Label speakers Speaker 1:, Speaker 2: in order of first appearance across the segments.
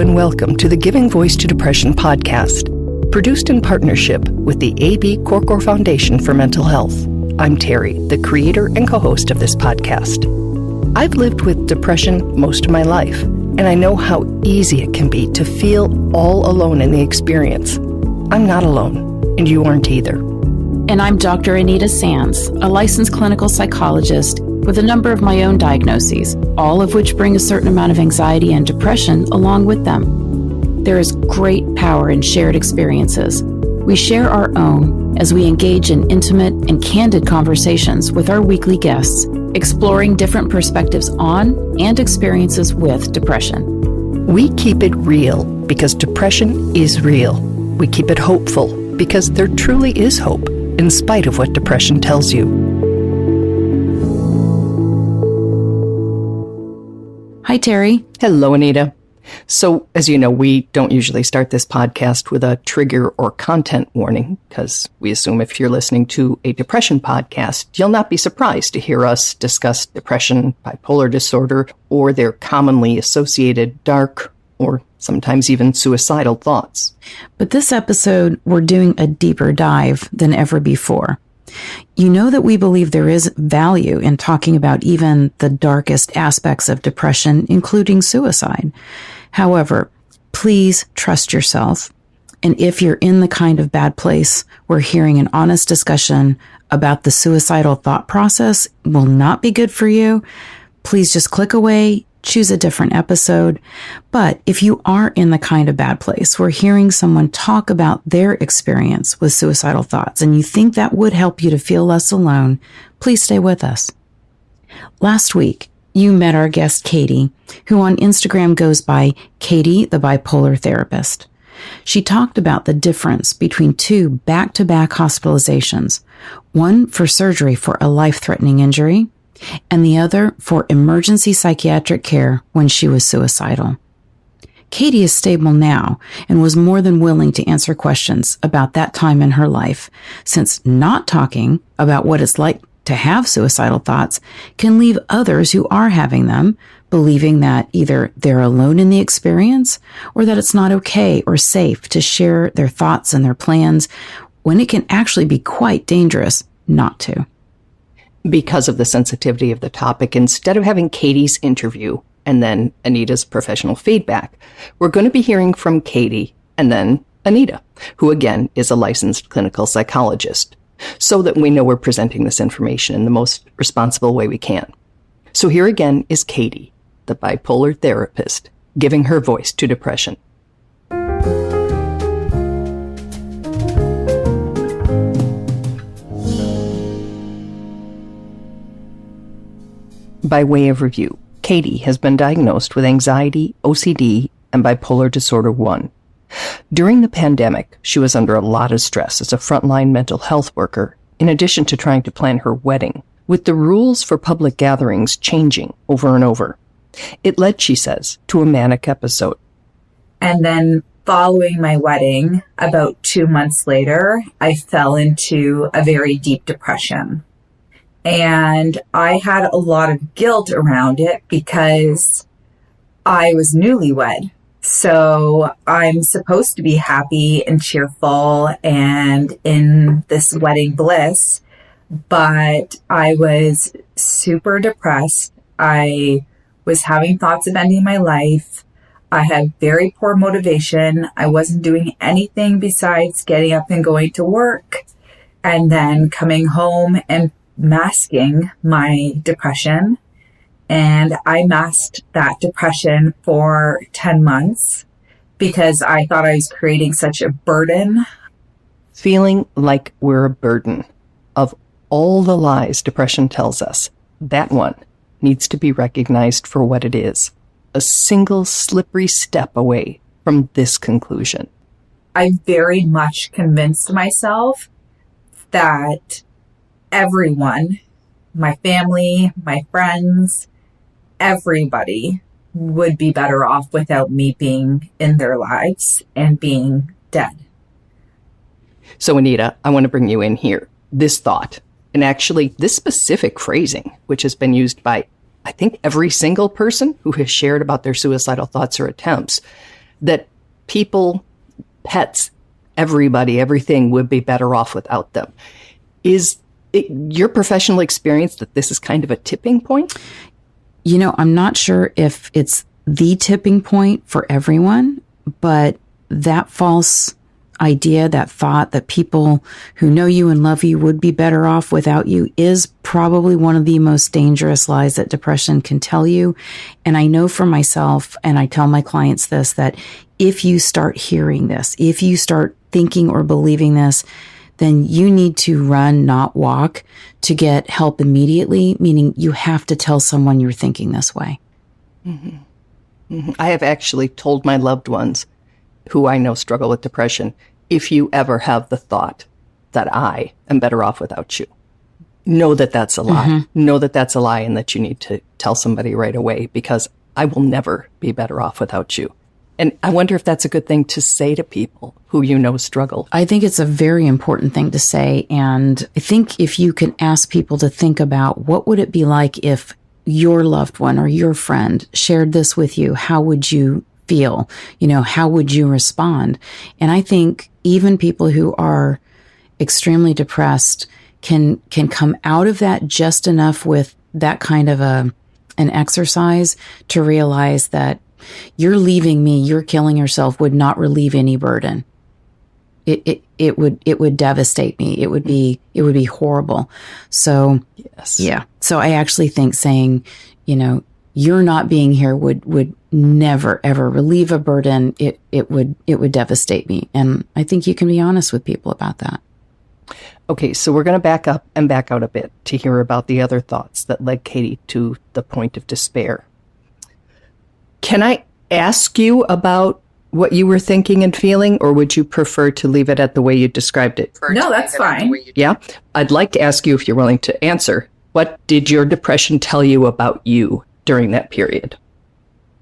Speaker 1: and welcome to the Giving Voice to Depression podcast, produced in partnership with the A.B. Korkor Foundation for Mental Health. I'm Terry, the creator and co-host of this podcast. I've lived with depression most of my life, and I know how easy it can be to feel all alone in the experience. I'm not alone, and you aren't either.
Speaker 2: And I'm Dr. Anita Sands, a licensed clinical psychologist with a number of my own diagnoses, all of which bring a certain amount of anxiety and depression along with them. There is great power in shared experiences. We share our own as we engage in intimate and candid conversations with our weekly guests, exploring different perspectives on and experiences with depression.
Speaker 1: We keep it real because depression is real. We keep it hopeful because there truly is hope, in spite of what depression tells you.
Speaker 2: Hi, Terry.
Speaker 1: Hello, Anita. So, as you know, we don't usually start this podcast with a trigger or content warning because we assume if you're listening to a depression podcast, you'll not be surprised to hear us discuss depression, bipolar disorder, or their commonly associated dark or sometimes even suicidal thoughts.
Speaker 2: But this episode, we're doing a deeper dive than ever before. You know that we believe there is value in talking about even the darkest aspects of depression, including suicide. However, please trust yourself. And if you're in the kind of bad place where hearing an honest discussion about the suicidal thought process will not be good for you, please just click away, choose a different episode. But if you are in the kind of bad place where hearing someone talk about their experience with suicidal thoughts and you think that would help you to feel less alone, please stay with us. Last week, you met our guest, Katie, who on Instagram goes by Katie, the bipolar therapist. She talked about the difference between two back-to-back hospitalizations, one for surgery for a life-threatening injury, and the other for emergency psychiatric care when she was suicidal. Katie is stable now and was more than willing to answer questions about that time in her life, since not talking about what it's like to have suicidal thoughts can leave others who are having them believing that either they're alone in the experience or that it's not okay or safe to share their thoughts and their plans, when it can actually be quite dangerous not to.
Speaker 1: Because of the sensitivity of the topic, instead of having Katie's interview and then Anita's professional feedback, we're going to be hearing from Katie and then Anita, who again is a licensed clinical psychologist, so that we know we're presenting this information in the most responsible way we can. So here again is Katie, the bipolar therapist, giving her voice to depression. By way of review, Katie has been diagnosed with anxiety, OCD, and bipolar disorder 1. During the pandemic, she was under a lot of stress as a frontline mental health worker, in addition to trying to plan her wedding, with the rules for public gatherings changing over and over. It led, she says, to a manic episode.
Speaker 3: And then following my wedding, about 2 months later, I fell into a very deep depression. And I had a lot of guilt around it because I was newlywed. So I'm supposed to be happy and cheerful and in this wedding bliss, but I was super depressed. I was having thoughts of ending my life. I had very poor motivation. I wasn't doing anything besides getting up and going to work and then coming home and masking my depression. And I masked that depression for 10 months because I thought I was creating such a burden.
Speaker 1: Feeling like we're a burden. Of all the lies depression tells us, that one needs to be recognized for what it is. A single slippery step away from this conclusion.
Speaker 3: I very much convinced myself that everyone, my family, my friends, everybody would be better off without me being in their lives and being dead.
Speaker 1: So, Anita, I want to bring you in here. This thought, and actually this specific phrasing, which has been used by, I think, every single person who has shared about their suicidal thoughts or attempts, that people, pets, everybody, everything would be better off without them. Is it your professional experience that this is kind of a tipping point?
Speaker 2: I'm not sure if it's the tipping point for everyone, but that false idea, that thought that people who know you and love you would be better off without you is probably one of the most dangerous lies that depression can tell you. And I know for myself, and I tell my clients this, that if you start hearing this, if you start thinking or believing this, then you need to run, not walk, to get help immediately, meaning you have to tell someone you're thinking this way.
Speaker 1: Mm-hmm. Mm-hmm. I have actually told my loved ones who I know struggle with depression, if you ever have the thought that I am better off without you, know that that's a lie. Mm-hmm. Know that that's a lie and that you need to tell somebody right away, because I will never be better off without you. And I wonder if that's a good thing to say to people who struggle.
Speaker 2: I think it's a very important thing to say. And I think if you can ask people to think about what would it be like if your loved one or your friend shared this with you, how would you feel? How would you respond? And I think even people who are extremely depressed can come out of that just enough with that kind of an exercise to realize that you're leaving me, you're killing yourself would not relieve any burden. It would devastate me. It would be horrible. So,
Speaker 1: yes.
Speaker 2: Yeah. So I actually think saying, you're not being here would never, ever relieve a burden. It would devastate me. And I think you can be honest with people about that.
Speaker 1: Okay, so we're going to back up and back out a bit to hear about the other thoughts that led Katie to the point of despair. Can I ask you about what you were thinking and feeling, or would you prefer to leave it at the way you described it?
Speaker 3: No, that's fine.
Speaker 1: Yeah? I'd like to ask you, if you're willing to answer, what did your depression tell you about you during that period?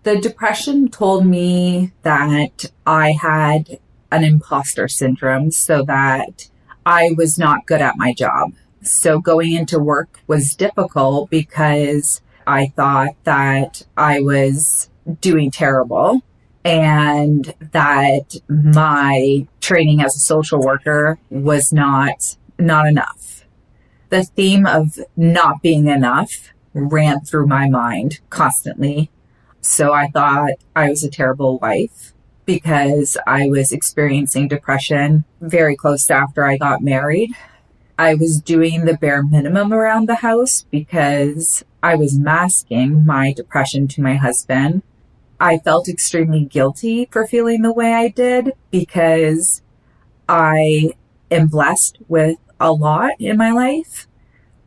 Speaker 3: The depression told me that I had an imposter syndrome, so that I was not good at my job. So going into work was difficult because I thought that I was doing terrible and that my training as a social worker was not enough. The theme of not being enough ran through my mind constantly. So I thought I was a terrible wife because I was experiencing depression very close after I got married. I was doing the bare minimum around the house because I was masking my depression to my husband. I felt extremely guilty for feeling the way I did because I am blessed with a lot in my life.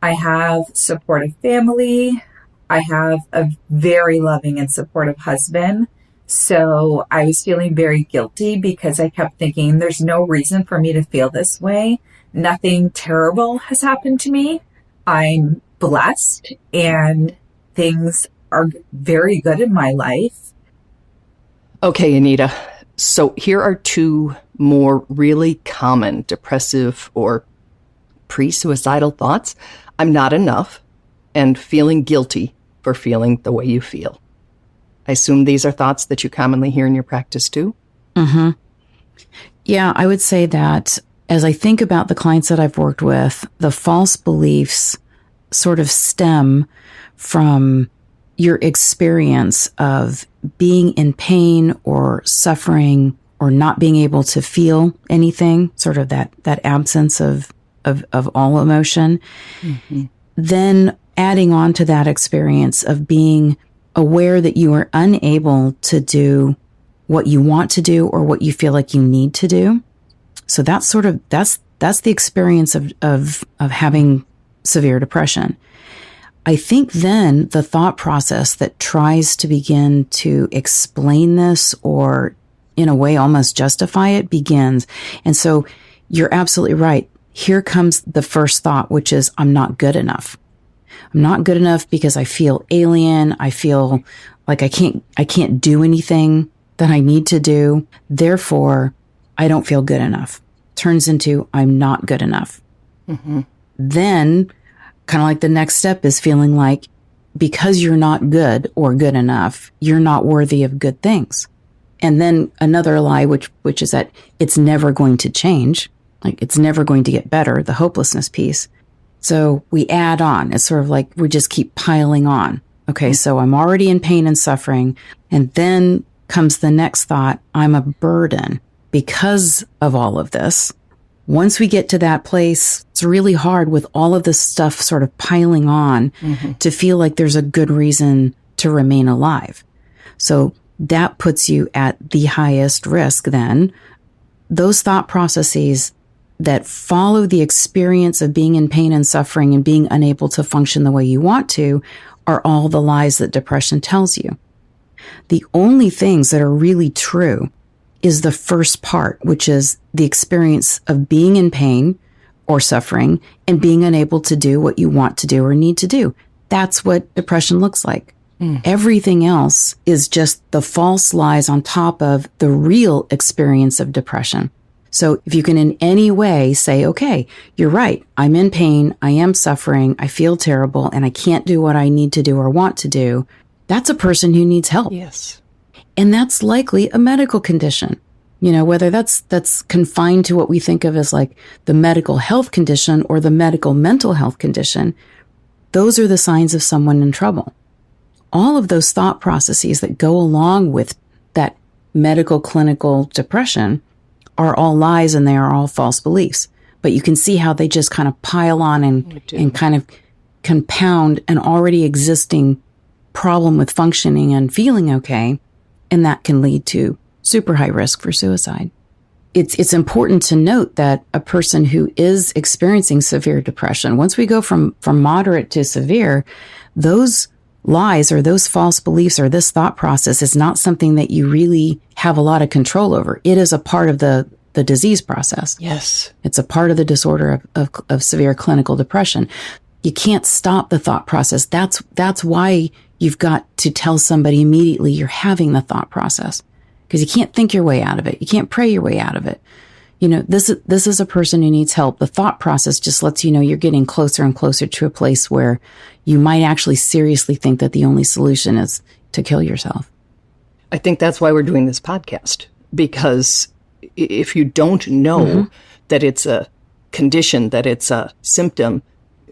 Speaker 3: I have supportive family. I have a very loving and supportive husband. So I was feeling very guilty because I kept thinking there's no reason for me to feel this way. Nothing terrible has happened to me. I'm blessed and things are very good in my life.
Speaker 1: Okay, Anita. So here are two more really common depressive or pre-suicidal thoughts. I'm not enough, and feeling guilty for feeling the way you feel. I assume these are thoughts that you commonly hear in your practice too?
Speaker 2: Mm-hmm. Yeah, I would say that as I think about the clients that I've worked with, the false beliefs sort of stem from your experience of being in pain or suffering or not being able to feel anything, sort of that absence of all emotion. Mm-hmm. Then adding on to that experience of being aware that you are unable to do what you want to do or what you feel like you need to do. So that's that's the experience of having severe depression. I think then the thought process that tries to begin to explain this or in a way almost justify it begins. And so you're absolutely right. Here comes the first thought, which is I'm not good enough. I'm not good enough because I feel alien. I feel like I can't do anything that I need to do. Therefore, I don't feel good enough. Turns into I'm not good enough. Mm-hmm. Then kind of like the next step is feeling like because you're not good or good enough, you're not worthy of good things. And then another lie, which is that it's never going to change. Like it's never going to get better, the hopelessness piece. So we add on. It's sort of like we just keep piling on. Okay, so I'm already in pain and suffering. And then comes the next thought, I'm a burden because of all of this. Once we get to that place, it's really hard with all of this stuff sort of piling on to feel like there's a good reason to remain alive. So that puts you at the highest risk then. Those thought processes that follow the experience of being in pain and suffering and being unable to function the way you want to are all the lies that depression tells you. The only things that are really true is the first part, which is the experience of being in pain or suffering and being unable to do what you want to do or need to do. That's what depression looks like. Everything else is just the false lies on top of the real experience of depression. So if you can in any way say, okay, you're right, I'm in pain, I am suffering, I feel terrible, and I can't do what I need to do or want to do, that's a person who needs help.
Speaker 1: Yes.
Speaker 2: And that's likely a medical condition. You know, whether that's confined to what we think of as like the medical health condition or the medical mental health condition, those are the signs of someone in trouble. All of those thought processes that go along with that medical clinical depression are all lies and they are all false beliefs. But you can see how they just kind of pile on and kind of compound an already existing problem with functioning and feeling okay. And that can lead to super high risk for suicide. It's important to note that a person who is experiencing severe depression, once we go from moderate to severe, those lies or those false beliefs or this thought process is not something that you really have a lot of control over. It is a part of the disease process.
Speaker 1: Yes.
Speaker 2: It's a part of the disorder of severe clinical depression. You can't stop the thought process. That's why you've got to tell somebody immediately you're having the thought process, because you can't think your way out of it. You can't pray your way out of it. You know, this is a person who needs help. The thought process just lets you know you're getting closer and closer to a place where you might actually seriously think that the only solution is to kill yourself.
Speaker 1: I think that's why we're doing this podcast, because if you don't know that it's a condition, that it's a symptom,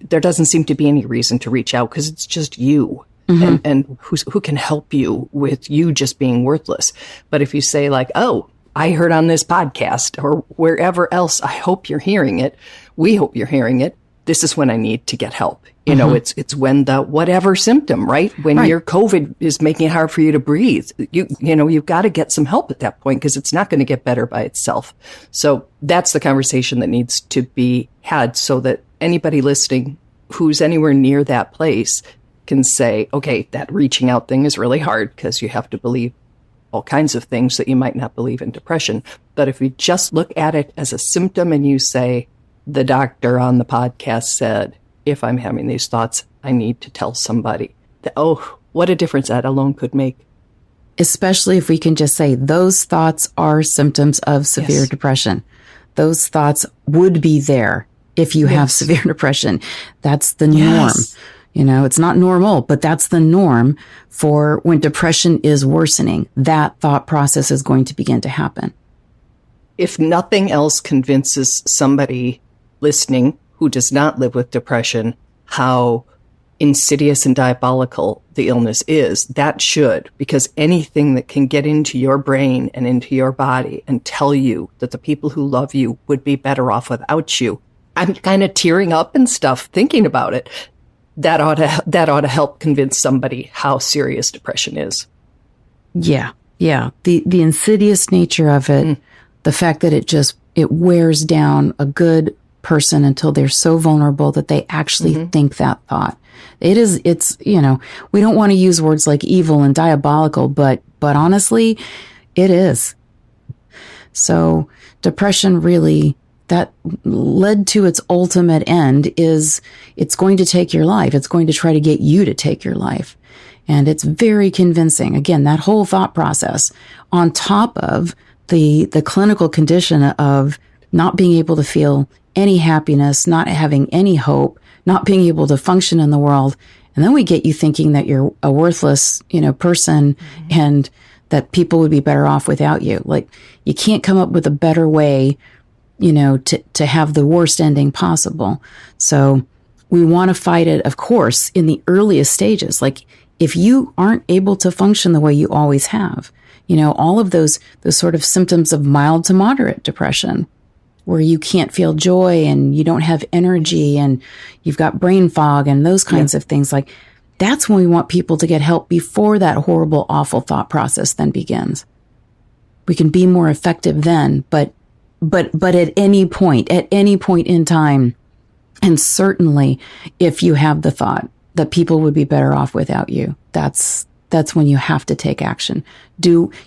Speaker 1: there doesn't seem to be any reason to reach out because it's just you. And who can help you with you just being worthless. But if you say like, oh, I heard on this podcast or wherever else, I hope you're hearing it. We hope you're hearing it. This is when I need to get help. You know, it's when the whatever symptom, right? When your COVID is making it hard for you to breathe, you know, you've got to get some help at that point because it's not going to get better by itself. So that's the conversation that needs to be had so that anybody listening who's anywhere near that place can say, okay, that reaching out thing is really hard because you have to believe all kinds of things that you might not believe in depression. But if you just look at it as a symptom and you say, the doctor on the podcast said, if I'm having these thoughts, I need to tell somebody. Oh, what a difference that alone could make.
Speaker 2: Especially if we can just say those thoughts are symptoms of severe depression. Those thoughts would be there if you have severe depression. That's the norm. You know, it's not normal, but that's the norm for when depression is worsening. That thought process is going to begin to happen.
Speaker 1: If nothing else convinces somebody listening who does not live with depression how insidious and diabolical the illness is, that should, because anything that can get into your brain and into your body and tell you that the people who love you would be better off without you. I'm kind of tearing up and stuff thinking about it. That ought to help convince somebody how serious depression is. Yeah.
Speaker 2: The insidious nature of it, the fact that it wears down a good person until they're so vulnerable that they actually think that thought. It's, you know, we don't want to use words like evil and diabolical, but honestly, it is. So depression really, that led to its ultimate end is it's going to take your life. It's going to try to get you to take your life. And it's very convincing. Again, that whole thought process on top of the clinical condition of not being able to feel any happiness, not having any hope, not being able to function in the world. And then we get you thinking that you're a worthless, person and that people would be better off without you. Like, you can't come up with a better way, to have the worst ending possible. So we want to fight it, of course, in the earliest stages. Like, if you aren't able to function the way you always have, all of those sort of symptoms of mild to moderate depression, where you can't feel joy and you don't have energy and you've got brain fog and those kinds of things, like, that's when we want people to get help before that horrible, awful thought process then begins. We can be more effective then, but at any point in time, and certainly if you have the thought that people would be better off without you, that's when you have to take action.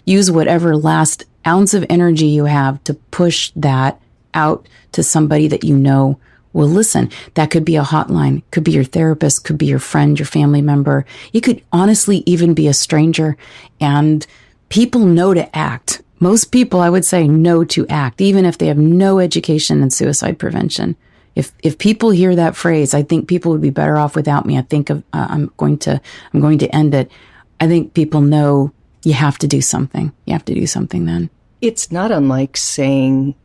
Speaker 2: Use whatever last ounce of energy you have to push that out to somebody that will listen. That could be a hotline, could be your therapist, could be your friend, your family member. It could honestly even be a stranger. And people know to act. Most people, I would say, know to act, even if they have no education in suicide prevention. If people hear that phrase, I think people would be better off without me. I think I'm going to end it. I think people know you have to do something. You have to do something then.
Speaker 1: It's not unlike saying,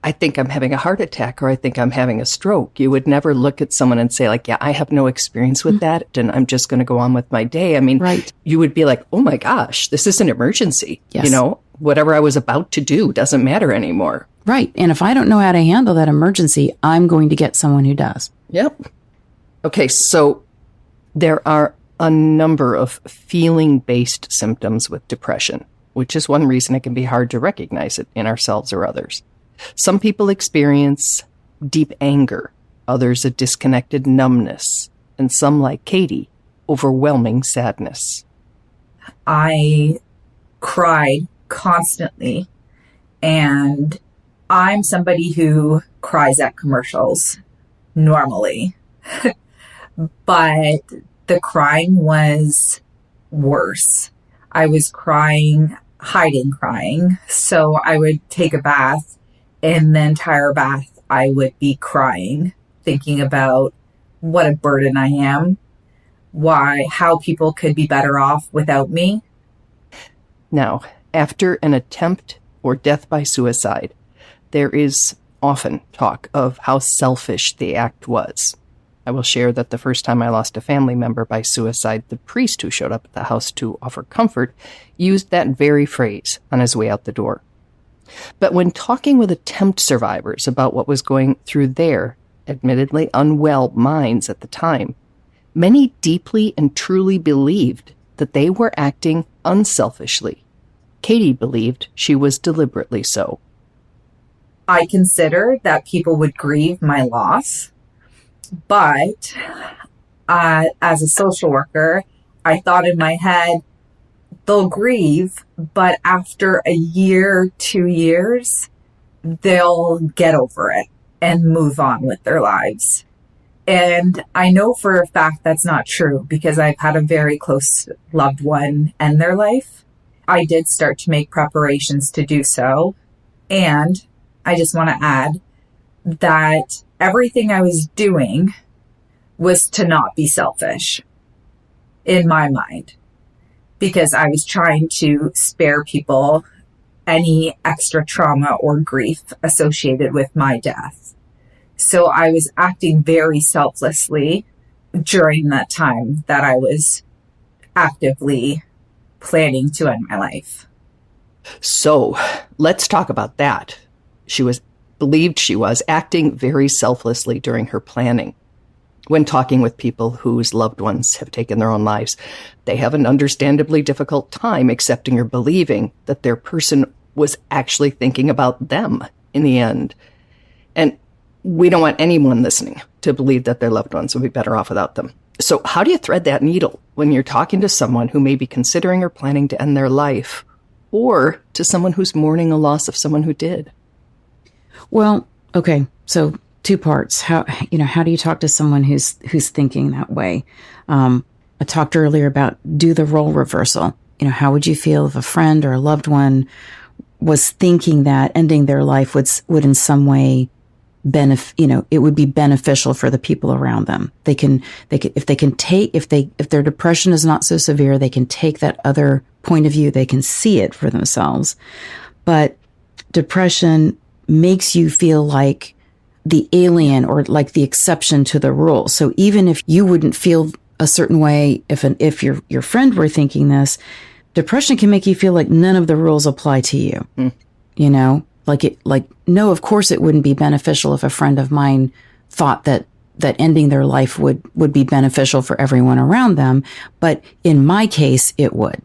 Speaker 1: I think I'm having a heart attack or I think I'm having a stroke. You would never look at someone and say, like, yeah, I have no experience with that and I'm just going to go on with my day. I mean,
Speaker 2: right.
Speaker 1: You would be like, oh my gosh, this is an emergency.
Speaker 2: Yes.
Speaker 1: Whatever I was about to do doesn't matter anymore.
Speaker 2: Right. And if I don't know how to handle that emergency, I'm going to get someone who does.
Speaker 1: Yep. Okay, so there are a number of feeling-based symptoms with depression, which is one reason it can be hard to recognize it in ourselves or others. Some people experience deep anger, others a disconnected numbness, and some, like Katie, overwhelming sadness.
Speaker 3: I cried constantly, and I'm somebody who cries at commercials normally, but the crying was worse. I was hiding crying. So I would take a bath, and the entire bath I would be crying, thinking about what a burden I am, how people could be better off without me.
Speaker 1: Now, after an attempt or death by suicide, there is often talk of how selfish the act was. I will share that the first time I lost a family member by suicide, the priest who showed up at the house to offer comfort used that very phrase on his way out the door. But when talking with attempt survivors about what was going through their, admittedly unwell, minds at the time, many deeply and truly believed that they were acting unselfishly. Katie believed she was deliberately so.
Speaker 3: I considered that people would grieve my loss, but as a social worker, I thought in my head, they'll grieve, but after a year, 2 years, they'll get over it and move on with their lives. And I know for a fact that's not true because I've had a very close loved one end their life. I did start to make preparations to do so. And I just want to add that everything I was doing was to not be selfish in my mind, because I was trying to spare people any extra trauma or grief associated with my death. So I was acting very selflessly during that time that I was actively planning to end my life.
Speaker 1: So let's talk about that. She believed she was acting very selflessly during her planning. When talking with people whose loved ones have taken their own lives, they have an understandably difficult time accepting or believing that their person was actually thinking about them in the end. And we don't want anyone listening to believe that their loved ones would be better off without them. So how do you thread that needle when you're talking to someone who may be considering or planning to end their life, or to someone who's mourning a loss of someone who did?
Speaker 2: Well, okay, so 2 parts. How do you talk to someone who's thinking that way? I talked earlier about do the role reversal. How would you feel if a friend or a loved one was thinking that ending their life would in some way it would be beneficial for the people around them. If their depression is not so severe, they can take that other point of view. They can see it for themselves. But depression makes you feel like the alien or like the exception to the rule. So even if you wouldn't feel a certain way, if your friend were thinking this, depression can make you feel like none of the rules apply to you. No, of course it wouldn't be beneficial if a friend of mine thought that ending their life would be beneficial for everyone around them. But in my case, it would.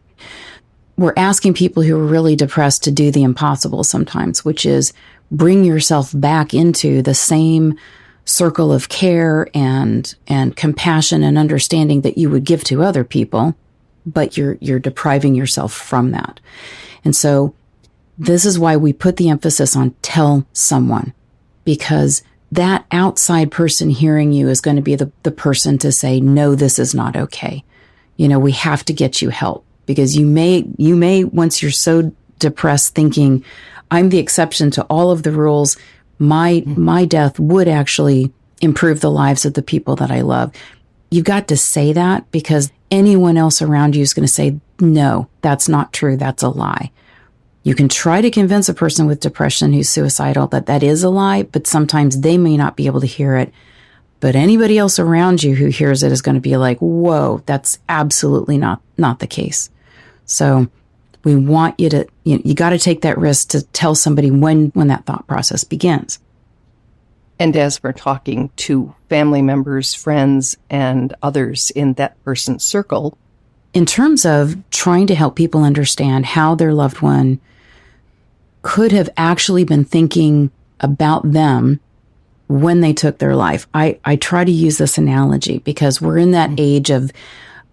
Speaker 2: We're asking people who are really depressed to do the impossible sometimes, which is bring yourself back into the same circle of care and compassion and understanding that you would give to other people, but you're depriving yourself from that. And so this is why we put the emphasis on tell someone, because that outside person hearing you is going to be the person to say, no, this is not okay. We have to get you help, because you may, once you're so depressed thinking, I'm the exception to all of the rules, my death would actually improve the lives of the people that I love. You've got to say that, because anyone else around you is going to say, no, that's not true. That's a lie. You can try to convince a person with depression who's suicidal that is a lie, but sometimes they may not be able to hear it. But anybody else around you who hears it is going to be like, whoa, that's absolutely not the case. So we want you to, you got to take that risk to tell somebody when that thought process begins.
Speaker 1: And as we're talking to family members, friends, and others in that person's circle,
Speaker 2: in terms of trying to help people understand how their loved one could have actually been thinking about them when they took their life, I try to use this analogy because we're in that age of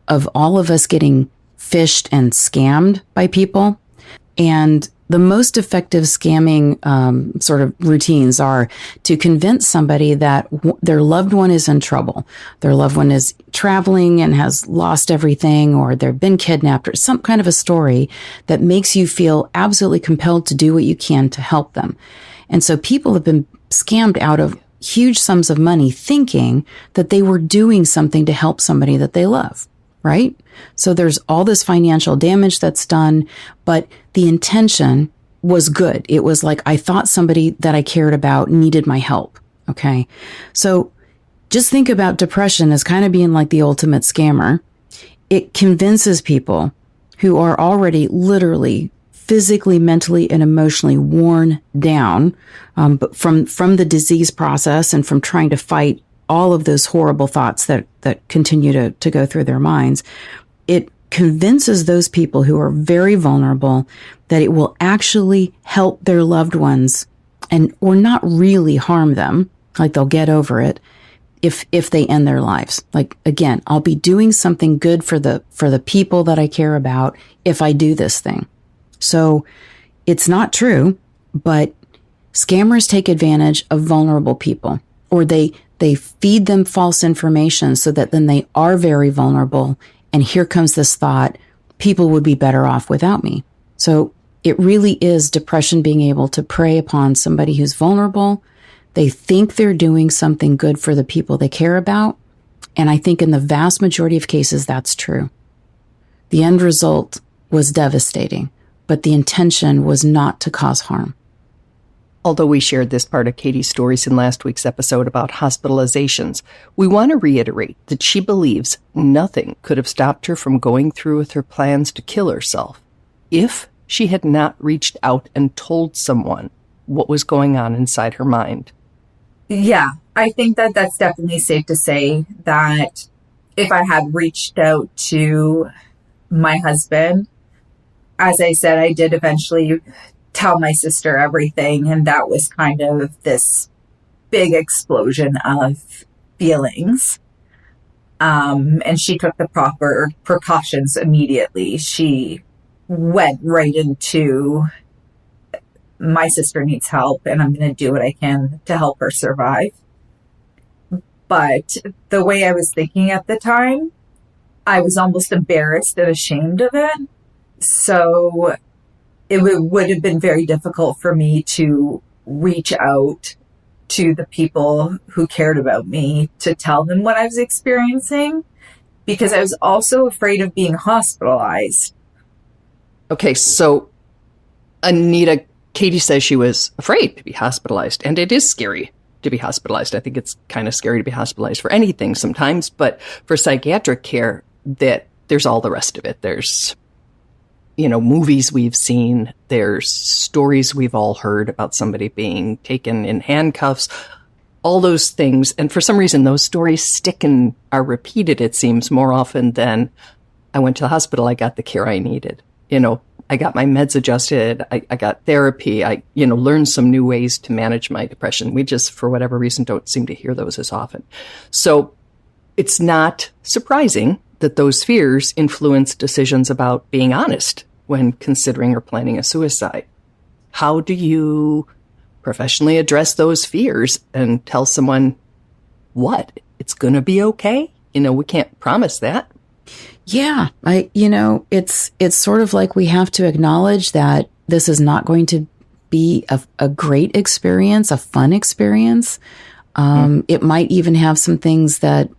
Speaker 2: all of us getting phished and scammed by people. And the most effective scamming sort of routines are to convince somebody that their loved one is in trouble. Their loved one is traveling and has lost everything, or they've been kidnapped, or some kind of a story that makes you feel absolutely compelled to do what you can to help them. And so people have been scammed out of huge sums of money thinking that they were doing something to help somebody that they love. Right? So there's all this financial damage that's done, but the intention was good. It was like, I thought somebody that I cared about needed my help. Okay. So just think about depression as kind of being like the ultimate scammer. It convinces people who are already literally physically, mentally, and emotionally worn down, but from the disease process and from trying to fight all of those horrible thoughts that continue to go through their minds. It convinces those people who are very vulnerable that it will actually help their loved ones or not really harm them, like they'll get over it if they end their lives. Like, again, I'll be doing something good for the people that I care about if I do this thing. So it's not true, but scammers take advantage of vulnerable people, or they feed them false information so that then they are very vulnerable. And here comes this thought, people would be better off without me. So it really is depression being able to prey upon somebody who's vulnerable. They think they're doing something good for the people they care about. And I think in the vast majority of cases, that's true. The end result was devastating, but the intention was not to cause harm.
Speaker 1: Although we shared this part of Katie's stories in last week's episode about hospitalizations, we want to reiterate that she believes nothing could have stopped her from going through with her plans to kill herself if she had not reached out and told someone what was going on inside her mind.
Speaker 3: Yeah, I think that's definitely safe to say that if I had reached out to my husband, as I said, I did eventually tell my sister everything, and that was kind of this big explosion of feelings. And she took the proper precautions immediately. She went right into, my sister needs help and I'm going to do what I can to help her survive. But the way I was thinking at the time, I was almost embarrassed and ashamed of it. So it would have been very difficult for me to reach out to the people who cared about me to tell them what I was experiencing, because I was also afraid of being hospitalized.
Speaker 1: Okay, so Anita, Katie says she was afraid to be hospitalized, and it is scary to be hospitalized. I think it's kind of scary to be hospitalized for anything sometimes, but for psychiatric care, that there's all the rest of it. There's, movies we've seen, there's stories we've all heard about somebody being taken in handcuffs, all those things. And for some reason, those stories stick and are repeated, it seems, more often than I went to the hospital, I got the care I needed. I got my meds adjusted. I got therapy. I, learned some new ways to manage my depression. We just, for whatever reason, don't seem to hear those as often. So it's not surprising that those fears influence decisions about being honest when considering or planning a suicide. How do you professionally address those fears and tell someone what? It's going to be okay? We can't promise that.
Speaker 2: Yeah, it's sort of like we have to acknowledge that this is not going to be a great experience, a fun experience. It might even have some things that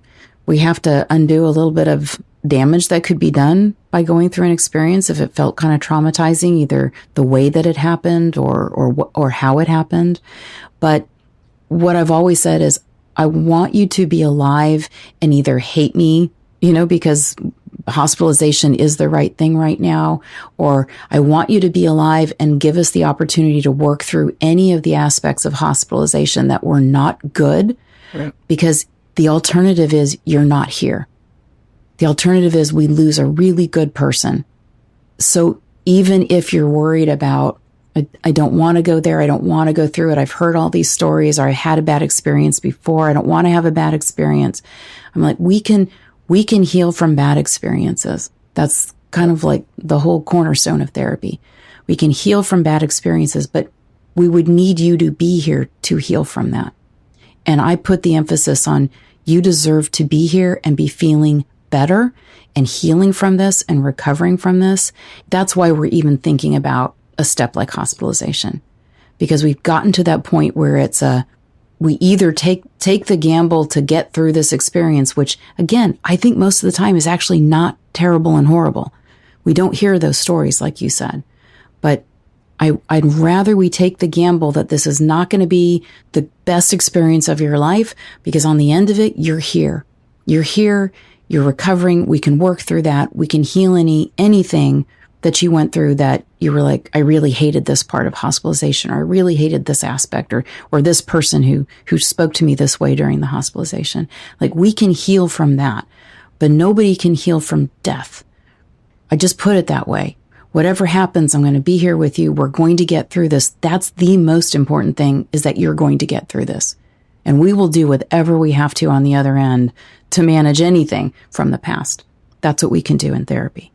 Speaker 2: we have to undo a little bit of damage that could be done by going through an experience if it felt kind of traumatizing, either the way that it happened or how it happened. But what I've always said is I want you to be alive and either hate me, because hospitalization is the right thing right now, or I want you to be alive and give us the opportunity to work through any of the aspects of hospitalization that were not good, right? Because the alternative is you're not here. The alternative is we lose a really good person. So even if you're worried about, I don't want to go there, I don't want to go through it, I've heard all these stories, or I had a bad experience before, I don't want to have a bad experience. I'm like, we can heal from bad experiences. That's kind of like the whole cornerstone of therapy. We can heal from bad experiences, but we would need you to be here to heal from that. And I put the emphasis on you deserve to be here and be feeling better and healing from this and recovering from this. That's why we're even thinking about a step like hospitalization, because we've gotten to that point where we either take the gamble to get through this experience, which again, I think most of the time is actually not terrible and horrible. We don't hear those stories like you said, but I'd rather we take the gamble that this is not going to be the best experience of your life, because on the end of it, you're here. You're here. You're recovering. We can work through that. We can heal anything that you went through that you were like, I really hated this part of hospitalization, or I really hated this aspect, or this person who spoke to me this way during the hospitalization. Like, we can heal from that, but nobody can heal from death. I just put it that way. Whatever happens, I'm going to be here with you. We're going to get through this. That's the most important thing, is that you're going to get through this. And we will do whatever we have to on the other end to manage anything from the past. That's what we can do in therapy.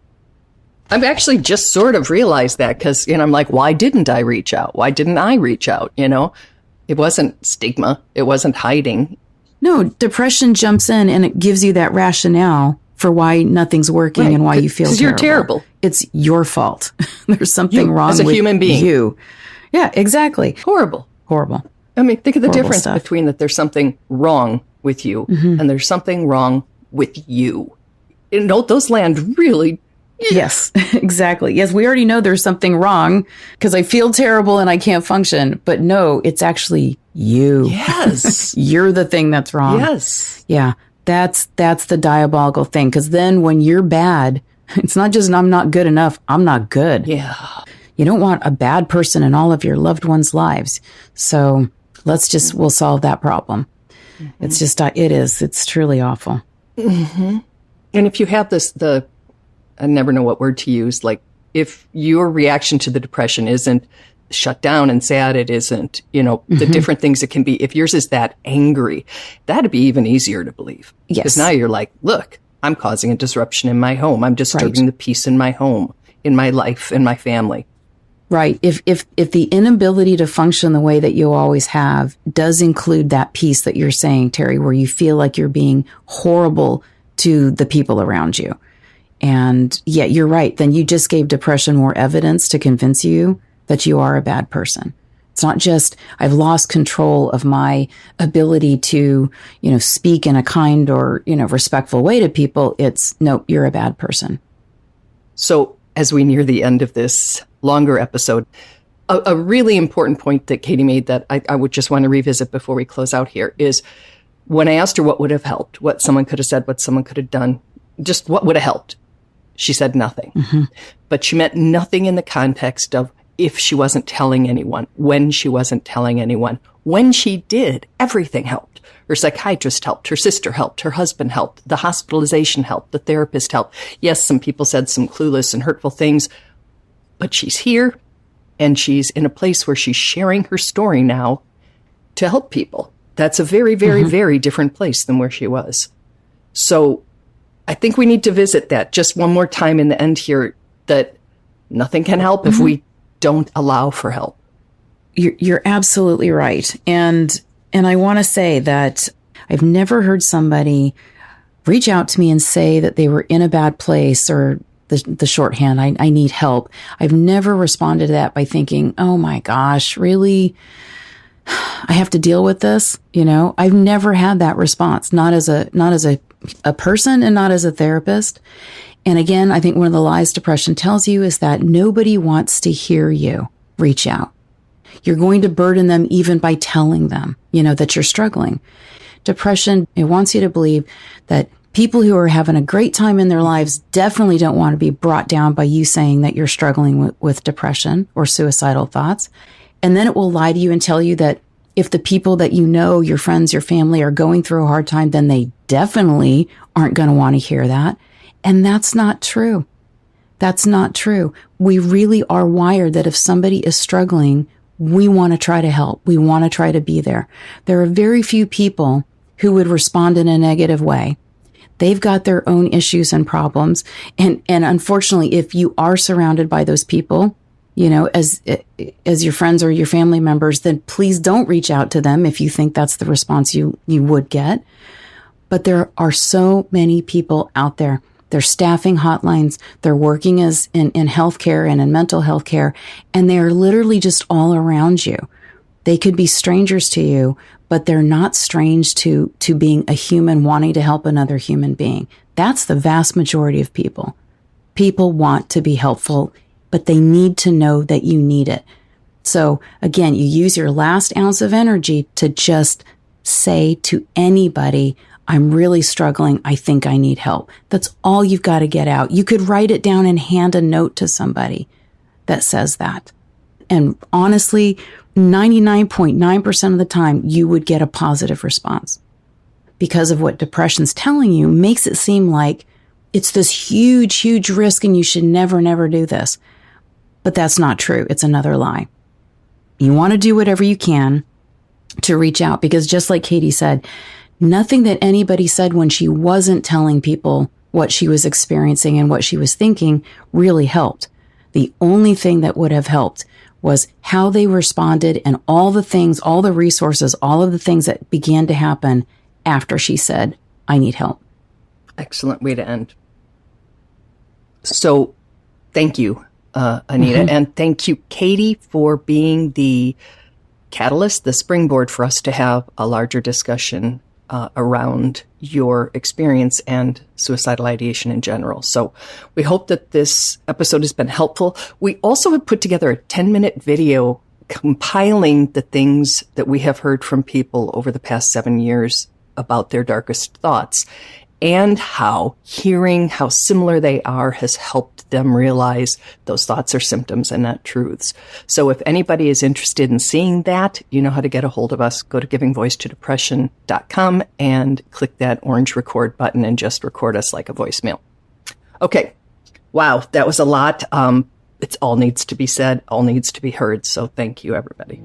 Speaker 1: I've actually just sort of realized that, because, I'm like, why didn't I reach out? Why didn't I reach out? It wasn't stigma. It wasn't hiding.
Speaker 2: No, depression jumps in and it gives you that rationale for why nothing's working, right, and why you feel terrible. Because you're terrible. It's your fault. There's something wrong with you. As a human being. You. Yeah, exactly.
Speaker 1: Horrible. I mean, think of the difference between that there's something wrong with you, mm-hmm, and there's something wrong with you. Those land really...
Speaker 2: Yes, exactly. Yes, we already know there's something wrong because I feel terrible and I can't function. But no, it's actually you.
Speaker 1: Yes.
Speaker 2: You're the thing that's wrong.
Speaker 1: Yes.
Speaker 2: Yeah, that's the diabolical thing. Because then when you're bad, it's not just I'm not good enough. I'm not good.
Speaker 1: Yeah.
Speaker 2: You don't want a bad person in all of your loved ones' lives. So we'll solve that problem. Mm-hmm. It's truly awful.
Speaker 1: Mm-hmm. And if you have I never know what word to use. Like, if your reaction to the depression isn't shut down and sad, it isn't, mm-hmm, the different things it can be. If yours is that angry, that'd be even easier to believe.
Speaker 2: Yes.
Speaker 1: Because now you're like, look, I'm causing a disruption in my home. I'm disturbing the peace in my home, in my life, in my family.
Speaker 2: Right. If the inability to function the way that you always have does include that piece that you're saying, Terry, where you feel like you're being horrible to the people around you. And yeah, you're right. Then you just gave depression more evidence to convince you that you are a bad person. It's not just I've lost control of my ability to, speak in a kind or, respectful way to people. It's nope, you're a bad person.
Speaker 1: So as we near the end of this longer episode, a really important point that Katie made that I would just want to revisit before we close out here is when I asked her what would have helped, what someone could have said, what someone could have done, just what would have helped, she said nothing. Mm-hmm. But she meant nothing in the context of if she wasn't telling anyone, when she wasn't telling anyone. When she did, everything helped. Her psychiatrist helped, her sister helped, her husband helped, the hospitalization helped, the therapist helped. Yes, some people said some clueless and hurtful things, but she's here and she's in a place where she's sharing her story now to help people. That's a very, very, very different place than where she was. So I think we need to visit that just one more time in the end here, that nothing can help if we don't allow for help.
Speaker 2: You're absolutely right. And I want to say that I've never heard somebody reach out to me and say that they were in a bad place or the shorthand, I need help. I've never responded to that by thinking, oh my gosh, really? I have to deal with this? I've never had that response, not as a person and not as a therapist. And again, I think one of the lies depression tells you is that nobody wants to hear you reach out. You're going to burden them even by telling them, that you're struggling. Depression, it wants you to believe that people who are having a great time in their lives definitely don't want to be brought down by you saying that you're struggling with depression or suicidal thoughts. And then it will lie to you and tell you that if the people that your friends, your family are going through a hard time, then they definitely aren't going to want to hear that. And that's not true. That's not true. We really are wired that if somebody is struggling, we want to try to help. We want to try to be there. There are very few people who would respond in a negative way. They've got their own issues and problems. And unfortunately, if you are surrounded by those people, as your friends or your family members, then please don't reach out to them if you think that's the response you would get. But there are so many people out there. They're staffing hotlines. They're working in healthcare and in mental health care, and they are literally just all around you. They could be strangers to you, but they're not strange to being a human wanting to help another human being. That's the vast majority of people. People want to be helpful, but they need to know that you need it. So again, you use your last ounce of energy to just say to anybody, I'm really struggling. I think I need help. That's all you've got to get out. You could write it down and hand a note to somebody that says that. And honestly, 99.9% of the time, you would get a positive response. Because of what depression's telling you makes it seem like it's this huge, huge risk and you should never, never do this. But that's not true. It's another lie. You want to do whatever you can to reach out, because just like Katie said, nothing that anybody said when she wasn't telling people what she was experiencing and what she was thinking really helped. The only thing that would have helped was how they responded and all the things, all the resources, all of the things that began to happen after she said, I need help.
Speaker 1: Excellent way to end. So thank you, Anita. And thank you, Katie, for being the catalyst, the springboard for us to have a larger discussion around your experience and suicidal ideation in general. So we hope that this episode has been helpful. We also have put together a 10-minute video compiling the things that we have heard from people over the past 7 years about their darkest thoughts, and how hearing how similar they are has helped them realize those thoughts are symptoms and not truths. So if anybody is interested in seeing that, you know how to get a hold of us. Go to givingvoicetodepression.com and click that orange record button and just record us like a voicemail. Okay. Wow. That was a lot. It all needs to be said, all needs to be heard. So thank you, everybody.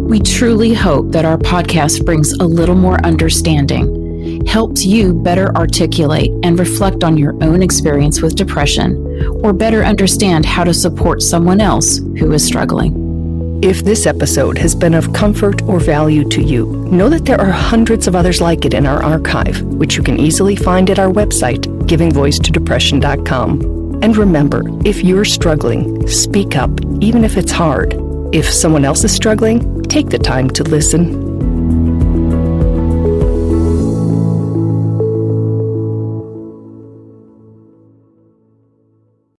Speaker 2: We truly hope that our podcast brings a little more understanding, helps you better articulate and reflect on your own experience with depression, or better understand how to support someone else who is struggling.
Speaker 1: If this episode has been of comfort or value to you, know that there are hundreds of others like it in our archive, which you can easily find at our website, givingvoicetodepression.com. And remember, if you're struggling, speak up, even if it's hard. If someone else is struggling, take the time to listen